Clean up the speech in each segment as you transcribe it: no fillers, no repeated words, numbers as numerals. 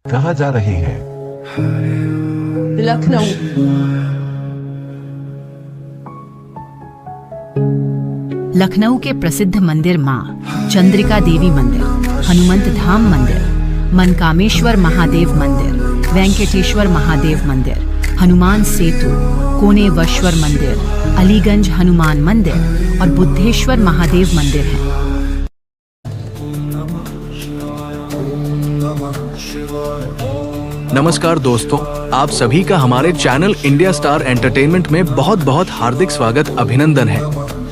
कहाँ जा रही है? लखनऊ। लखनऊ के प्रसिद्ध मंदिर मां चंद्रिका देवी मंदिर, हनुमंत धाम मंदिर, मनकामेश्वर महादेव मंदिर, वेंकटेश्वर महादेव मंदिर, हनुमान सेतु, कोनेश्वर मंदिर, अलीगंज हनुमान मंदिर और बुद्धेश्वर महादेव मंदिर हैं। नमस्कार दोस्तों, आप सभी का हमारे चैनल इंडिया स्टार एंटरटेनमेंट में बहुत बहुत हार्दिक स्वागत, अभिनंदन है।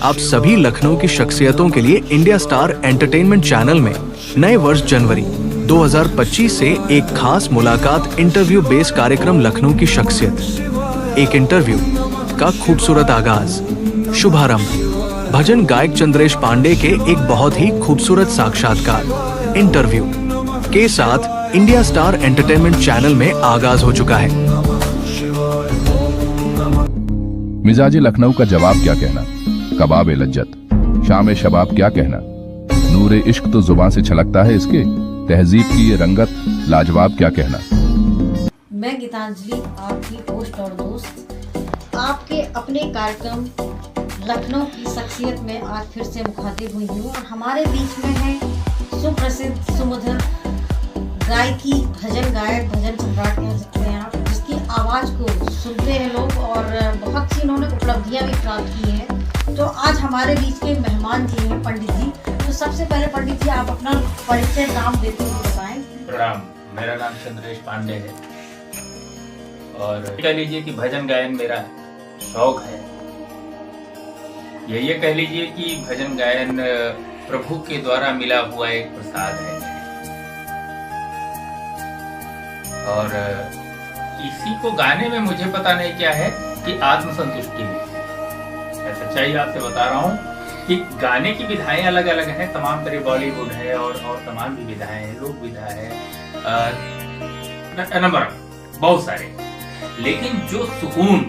आप सभी लखनऊ की शख्सियतों के लिए इंडिया स्टार एंटरटेनमेंट चैनल में नए वर्ष जनवरी 2025 से एक खास मुलाकात इंटरव्यू बेस कार्यक्रम लखनऊ की शख्सियत, एक इंटरव्यू का खूबसूरत आगाज, शुभारंभ भजन गायक चंद्रेश पांडे के एक बहुत ही खूबसूरत साक्षात्कार इंटरव्यू के साथ इंडिया स्टार एंटरटेनमेंट चैनल में आगाज हो चुका है। मिजाजी लखनऊ का जवाब क्या कहना, कबाब ए लज्जत, शाम ए शबाब क्या कहना, नूरे इश्क तो जुबान से छलकता है इसके, तहजीब की ये रंगत लाजवाब क्या कहना। मैं गीतांजलि, आपकी होस्ट और दोस्त, आपके अपने कार्यक्रम लखनऊ की शख्सियत में आज फिर से मुखातिब हुई हूँ और हमारे बीच में है सुप्रसिद्ध सुमधुर गायकी, भजन गायक, भजन सम्राट कह सकते हैं आप, जिसकी आवाज़ को सुनते हैं लोग और बहुत सी इन्होंने उपलब्धियां भी प्राप्त की हैं। तो आज हमारे बीच के मेहमान जी हैं पंडित जी। तो सबसे पहले पंडित जी, आप अपना परिचय नाम देते हुए बताएं। प्रणाम, मेरा नाम चंद्रेश पांडे है और कह लीजिए कि भजन गायन मेरा शौक है। ये कह लीजिए कि भजन गायन प्रभु के द्वारा मिला हुआ एक प्रसाद है और इसी को गाने में मुझे पता नहीं क्या है कि आत्मसंतुष्टि मिलती है। सच्चाई आपसे बता रहा हूँ कि गाने की विधाएं अलग अलग हैं, तमाम तरह बॉलीवुड है और तमाम भी विधाएं हैं, लोक विधा है, नंबर बहुत सारे, लेकिन जो सुकून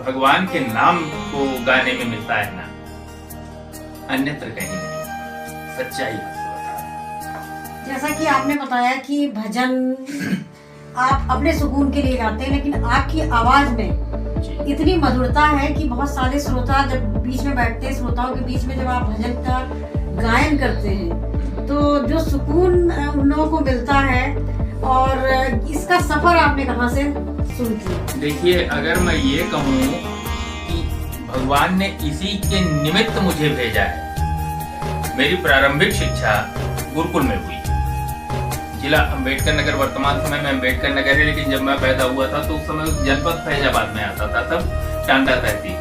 भगवान के नाम को गाने में मिलता है ना, अन्यत्र कहीं नहीं। सच्चाई आपसे बता रहा हूं। जैसा कि आपने बताया कि भजन आप अपने सुकून के लिए गाते हैं, लेकिन आपकी आवाज में इतनी मधुरता है कि बहुत सारे श्रोता जब बीच में बैठते हैं, श्रोताओं के बीच में जब आप भजन का गायन करते हैं तो जो सुकून उन लोगों को मिलता है। और इसका सफर आपने कहाँ से शुरू किया? देखिए, अगर मैं ये कहूँ कि भगवान ने इसी के निमित्त मुझे भेजा है। मेरी प्रारंभिक शिक्षा गुरुकुल में हुई, जिला अम्बेडकर नगर, वर्तमान समय में अम्बेडकर नगर है, लेकिन जब मैं पैदा हुआ था तो उस समय जनपद फैजाबाद में आता था, तब टांडा तहसील।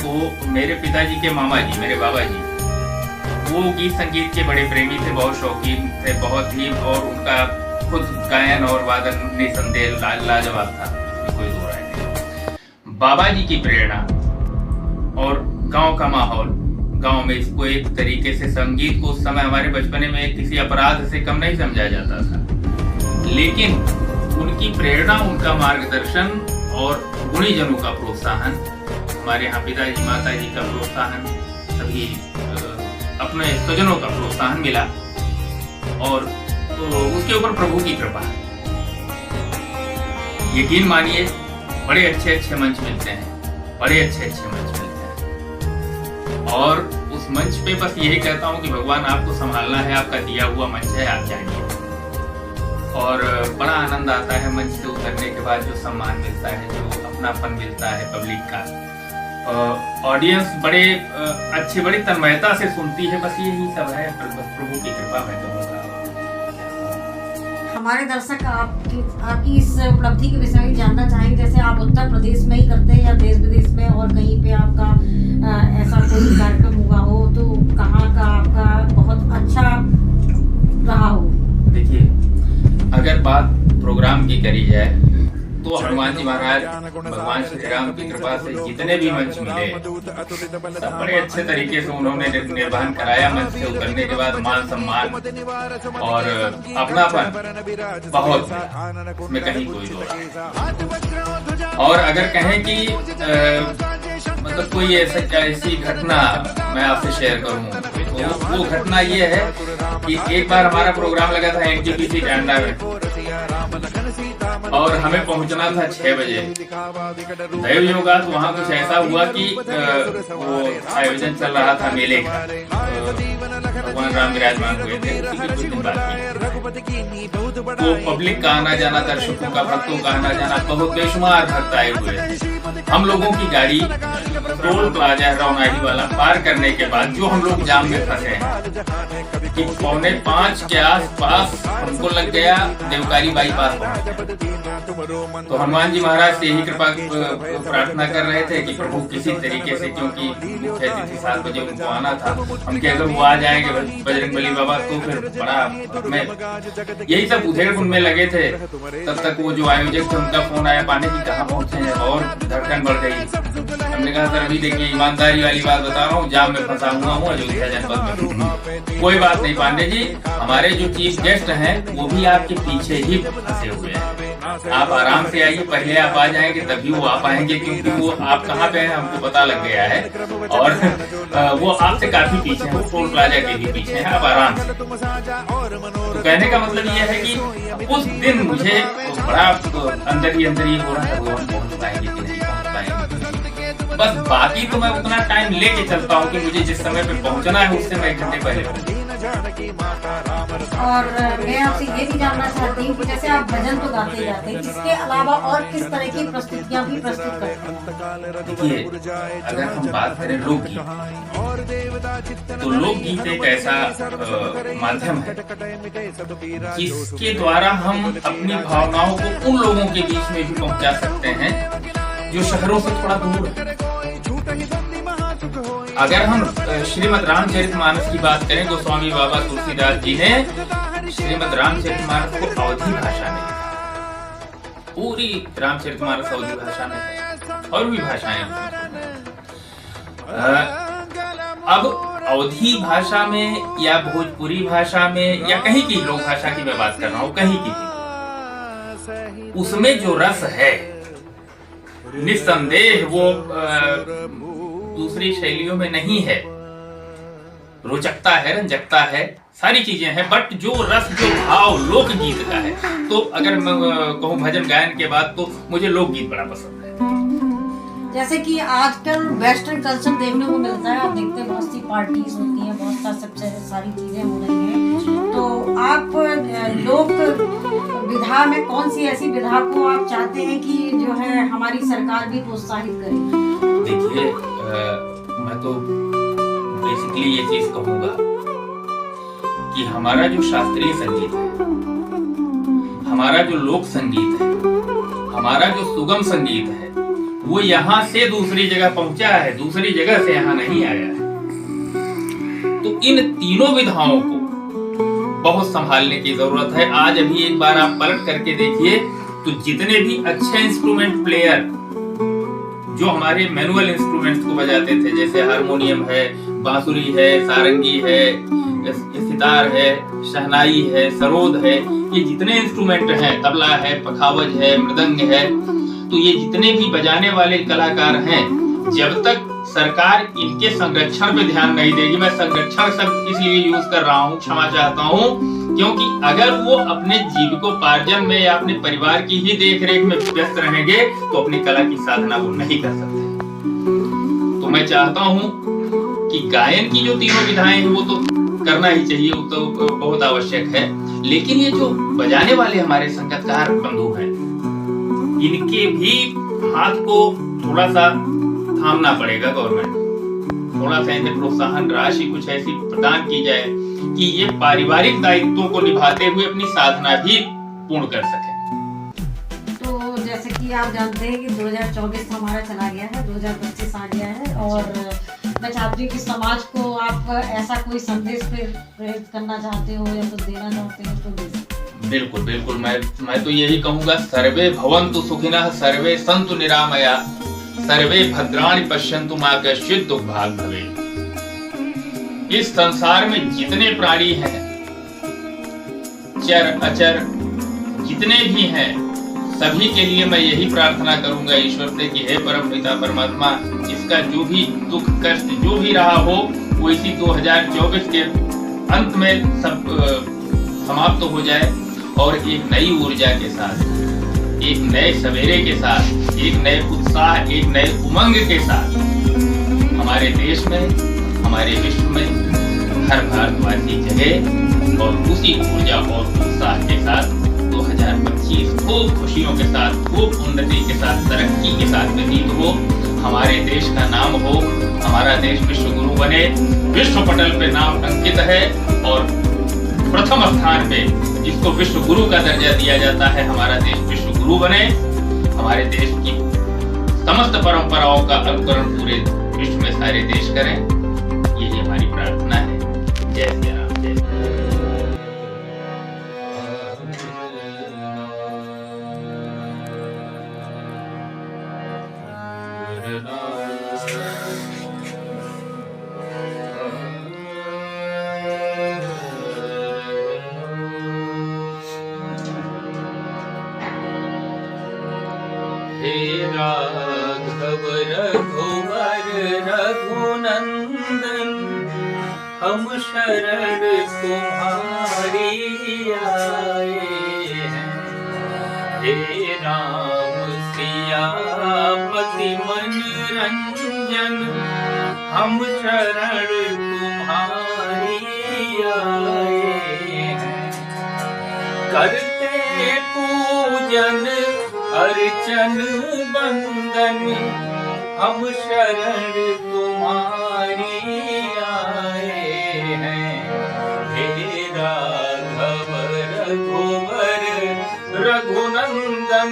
तो मेरे पिताजी के मामा जी, मेरे बाबा जी, वो गीत संगीत के बड़े प्रेमी थे, बहुत शौकीन थे, बहुत ही, और उनका खुद गायन और वादन निसंदेह लाजवाब था, कोई दो राय नहीं। बाबा जी की प्रेरणा और गांव का माहौल, गांव में इसको एक तरीके से संगीत को उस समय हमारे बचपने में किसी अपराध से कम नहीं समझा जाता था, लेकिन उनकी प्रेरणा, उनका मार्गदर्शन और गुणीजनों का प्रोत्साहन, हमारे यहाँ पिताजी माताजी का प्रोत्साहन, सभी अपने स्वजनों का प्रोत्साहन मिला और तो उसके ऊपर प्रभु की कृपा है। यकीन मानिए, बड़े अच्छे अच्छे मंच मिलते हैं, बड़े अच्छे अच्छे मंच मिलते हैं और उस मंच पे बस यही कहता हूँ कि भगवान आपको संभालना है, आपका दिया हुआ मंच है, आप जानिए। और बड़ा आनंद आता है मंच से उतरने के बाद, जो सम्मान मिलता है, जो अपनापन मिलता है पब्लिक का, ऑडियंस बड़े अच्छे, बड़ी तन्मयता से सुनती है। बस यही सब है, प्रभु की कृपा मैं कहूँगा। हमारे दर्शक आपकी इस उपलब्धि के विषय में जानना चाहेंगे। जैसे आप उत्तर प्रदेश में ही करते हैं या देश विदेश में और कहीं पे आपका ऐसा कोई कार्यक्रम हुआ हो, तो कहाँ का आपका बहुत अच्छा रहा हो? देखिए, अगर बात प्रोग्राम की करी जाए तो हनुमान जी महाराज, भगवान श्री राम की कृपा से जितने भी मंच मिले, सब बड़े अच्छे तरीके से उन्होंने निर्वहन कराया। मंच से उतरने के बाद मान सम्मान और अपनापन बहुत, उसमें कहीं कोई दो राय। और अगर कहें कि मतलब कोई ऐसी घटना मैं आपसे शेयर करूं, तो वो घटना ये है कि एक बार हमारा प्रोग्राम लगा था एनटीपीसी टांडा में और हमें पहुंचना था 6 बजे। दैव योगात वहाँ कुछ ऐसा हुआ कि वो आयोजन चल रहा था मेले का, भगवान राम विराजमान हुए थे, उसी के कुछ दिन बाद तो पब्लिक का आना जाना, दर्शकों का, भक्तों का आना जाना, बहुत बेशुमार भक्त आए हुए थे। हम लोगों की गाड़ी टोल प्लाजा रौनाही वाला पार करने के बाद जो हम लोग जाम में फंसे हैं कि 4:45 के आसपास हमको लग गया देवकारी बाईपास पहुंचने। तो हनुमान जी महाराज से यही कृपा प्रार्थना कर रहे थे कि प्रभु किसी तरीके से, क्योंकि मुख्य अतिथि 7 बजे उनको आना था, हम कि अगर वो आ जाएंगे बजरंगबली बाबा तो फिर बड़ा, मैं यही सब उधेड़-बुन में लगे थे। तब तक वो जो आयोजक थे उनका फोन आया, पांडे जी कहाँ पहुंचे हैं, और धड़कन बढ़ गई। हमने कहा सर अभी देखिए ईमानदारी वाली बात बता रहा हूँ, जाम में फंसा हुआ हूँ अयोध्या जनपद में। कोई बात नहीं पांडे जी, हमारे जो चीफ गेस्ट हैं वो भी आपके पीछे ही फंसे हुए हैं, आप आराम से आइए, पहले आप आ जाएंगे तभी वो आ पाएंगे, क्योंकि वो आप कहाँ पे हैं हमको पता लग गया है और वो आपसे काफी पीछे हैं, वो टोल प्लाजा के भी पीछे हैं, आप आराम से। तो कहने का मतलब ये है कि उस दिन मुझे बड़ा अंदर ही हो रहा था, वो पहुंच पाएंगे कि नहीं पहुंच पाएंगे। बस बाकी तो मैं उतना टाइम लेके चलता हूँ कि मुझे जिस समय पे पहुंचना है उससे मैं 1 घंटे पहले। और मैं आपसे ये भी जानना चाहती हूँ कि जैसे आप भजन तो गाते जाते हैं, इसके अलावा और किस तरह की प्रस्तुतियाँ भी प्रस्तुत करते हैं? देखिए, अगर हम बात करें लोकगीत, तो लोकगीत एक ऐसा माध्यम है जिसके द्वारा हम अपनी भावनाओं को उन लोगों के बीच में भी पहुंचा सकते हैं जो शहरों से थोड़ा दूर है। अगर हम श्रीमद् रामचरितमानस की बात करें, गोस्वामी बाबा तुलसीदास जी ने श्रीमद् रामचरितमानस को अवधी भाषा में लिखा। पूरी रामचरितमानस अवधी भाषा में है और भी भाषाएं अब अवधी भाषा में या भोजपुरी भाषा में या कहीं की लोक भाषा की मैं बात कर रहा हूँ, कहीं की, उसमें जो रस है निस्संदेह वो दूसरी शैलियों में नहीं है। रोचकता है, रंजकता है, सारी चीजें हैं, बट जो रस, जो भाव लोकगीत का है, तो अगर मैं कहूँ भजन गायन के बाद तो मुझे लोकगीत बड़ा पसंद है। जैसे कि आजकल वेस्टर्न कल्चर देखने को मिलता है, आप देखते हैं बहुत सी पार्टीज होती हैं, बहुत सारी चीजें हो रही हैं, तो आप लोक विधा में कौन सी ऐसी विधा को आप चाहते हैं कि जो है हमारी सरकार भी प्रोत्साहित करे? देखिए, मैं तो बेसिकली ये चीज कहूंगा कि हमारा जो शास्त्रीय संगीत है, हमारा जो लोक संगीत है, हमारा जो सुगम संगीत है, वो यहाँ से दूसरी जगह पहुंचा है, दूसरी जगह से यहाँ नहीं आया है। तो इन तीनों विधाओं को बहुत संभालने की जरूरत है। आज अभी एक बार आप पलट करके देखिए तो जितने भी अच्छे इंस्ट्रूमेंट प्लेयर जो हमारे मैनुअल इंस्ट्रूमेंट्स को बजाते थे, जैसे हारमोनियम है, बांसुरी है, सारंगी है, सितार है, शहनाई है, सरोद है, ये जितने इंस्ट्रूमेंट हैं, तबला है, पखावज है, मृदंग है, तो ये जितने भी बजाने वाले कलाकार हैं, जब तक सरकार इनके संरक्षण पे ध्यान नहीं देगी, मैं संरक्षण शब्द इसलिए यूज कर रहा हूँ, क्षमा चाहता हूँ, क्योंकि अगर वो अपने जीविकोपार्जन में या अपने परिवार की ही देखरेख में व्यस्त रहेंगे तो अपनी कला की साधना वो नहीं कर सकते। तो मैं चाहता हूँ कि गायन की जो तीनों विधाएं हैं वो तो करना ही चाहिए, वो तो बहुत आवश्यक है, लेकिन ये जो बजाने वाले हमारे संगीतकार बंधु हैं, इनके भी हाथ को थोड़ा सा थामना पड़ेगा। गवर्नमेंट थोड़ा सा इन्हें प्रोत्साहन राशि कुछ ऐसी प्रदान की जाए कि ये पारिवारिक दायित्वों को निभाते हुए अपनी साधना भी पूर्ण कर सकें। तो जैसे कि आप जानते हैं कि 2024 हमारा चला गया है, 2025 आ गया है, और मैं चाहती हूँ कि समाज को आप ऐसा कोई संदेश प्रेरित करना चाहते हो या तो देना चाहते हो तो दे सकते। बिल्कुल बिल्कुल, मैं तो यही कहूँगा, सर्वे भवन्तु सुखिनः, सर्वे सन्तु निरामया, सर्वे भद्राणि पश्यन्तु मा कश्चित् दुर्भाग् भवेत्। इस संसार में जितने प्राणी हैं, चर अचर जितने भी हैं, सभी के लिए मैं यही प्रार्थना करूंगा ईश्वर से कि हे परम पिता परमात्मा, इसका जो भी दुख कष्ट जो भी रहा हो वो इसी 2024 के अंत में सब समाप्त हो जाए और एक नई ऊर्जा के साथ, एक नए सवेरे के साथ, एक नए उत्साह, एक नए उमंग के साथ हमारे देश में, हमारे विश्व में हर भारतवासी जगे और उसी ऊर्जा और उत्साह के साथ 2025 खूब खुशियों के साथ, खूब उन्नति के साथ, तरक्की के साथ व्यतीत हो। हमारे देश का नाम हो, हमारा देश विश्व गुरु बने, विश्व पटल पे नाम अंकित है और प्रथम स्थान पे जिसको विश्व गुरु का दर्जा दिया जाता है, हमारा देश विश्व गुरु बने। हमारे देश की समस्त परंपराओं का अनुकरण पूरे विश्व में सारे देश करें, यही हमारी प्रार्थना है। जय श्री राम, जय श्री राम। हे राघव रघुवर रघुनंदन, हम शरण तुम्हारी आए हैं। हे राम सियापति मन रंजन, हम शरण तुम्हारी आए हैं। करते पूजन अर्चन बंदन, हम शरण तुम्हारी आए हैं। हे राघव रघुवर रघुनंदन,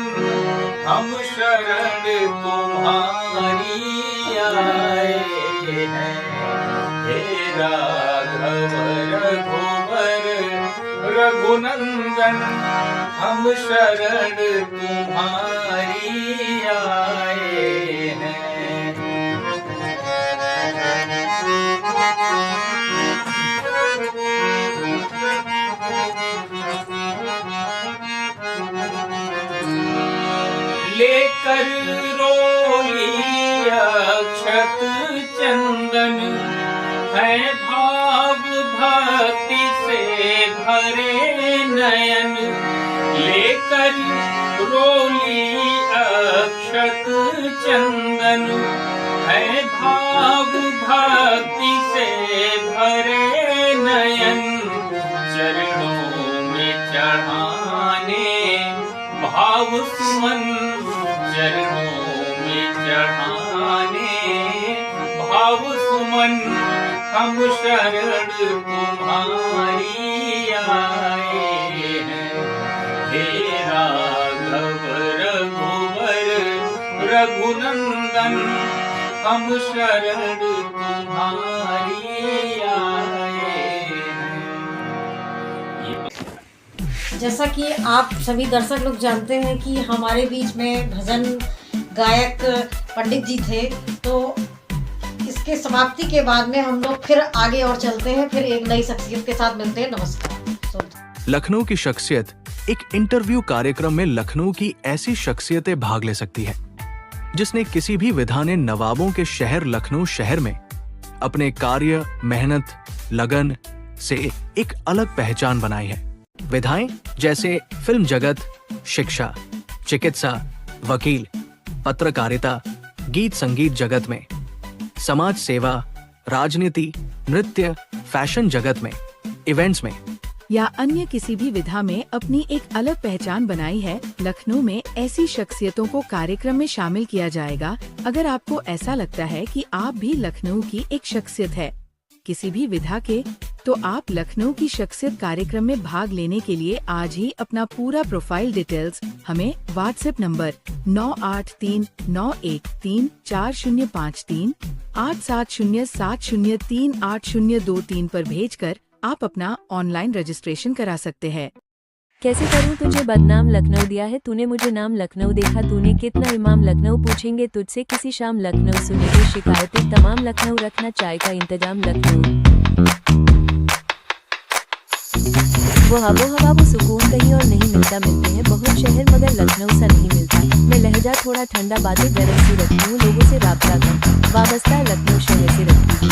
हम शरण तुम्हारी आए हैं। हे राघव रघुवर रघुनंदन, हम शरण तुम्हारी आए हैं। लेकर रोली अक्षत चंदन, है भाव भक्ति से भरे नयन। लेकर रोली अक्षत चंदन, है भाव भक्ति से भरे नयन। चरणों में चढ़ाने भाव सुमन, चरणों में चढ़ाने भाव सुमन, हम शरण तुम्हारी आए हैं। हे राघव रघुवर रघुनंदन, हम शरण तुम्हारी आए हैं। जैसा कि आप सभी दर्शक लोग जानते हैं कि हमारे बीच में भजन गायक पंडित जी थे, तो इसके समाप्ति के बाद में हम लोग फिर आगे और चलते हैं, फिर एक नई शख्सियत के साथ मिलते हैं। नमस्कार। लखनऊ की शख्सियत एक इंटरव्यू कार्यक्रम में लखनऊ की ऐसी शख्सियतें भाग ले सकती है जिसने किसी भी विधा ने नवाबों के शहर लखनऊ शहर में अपने कार्य, मेहनत, लगन से एक अलग पहचान बनाई है। विधाएं जैसे फिल्म जगत, शिक्षा, चिकित्सा, वकील, पत्रकारिता, गीत संगीत जगत में, समाज सेवा, राजनीति, नृत्य, फैशन जगत में, इवेंट्स में या अन्य किसी भी विधा में अपनी एक अलग पहचान बनाई है। लखनऊ में ऐसी शख्सियतों को कार्यक्रम में शामिल किया जाएगा। अगर आपको ऐसा लगता है कि आप भी लखनऊ की एक शख्सियत है किसी भी विधा के, तो आप लखनऊ की शख्सियत कार्यक्रम में भाग लेने के लिए आज ही अपना पूरा प्रोफाइल डिटेल्स हमें व्हाट्सएप नंबर 9839134053 8707038023 पर भेजकर आप अपना ऑनलाइन रजिस्ट्रेशन करा सकते हैं। कैसे करूं तुझे बदनाम लखनऊ दिया है तूने मुझे नाम लखनऊ देखा तूने कितना इमाम लखनऊ पूछेंगे तुझसे किसी शाम लखनऊ सुनेंगे शिकायतें तमाम लखनऊ रखना चाय का इंतजाम लखनऊ वो आबो हवा वो सुकून कहीं और नहीं मिलता मिलते हैं बहुत शहर मगर लखनऊ सा नहीं मिलता मैं लहजा थोड़ा ठंडा बातें गर्म सी रखती हूँ लोगों से राब्ता कम वाबस्ता लखनऊ शहर से रखती हूँ।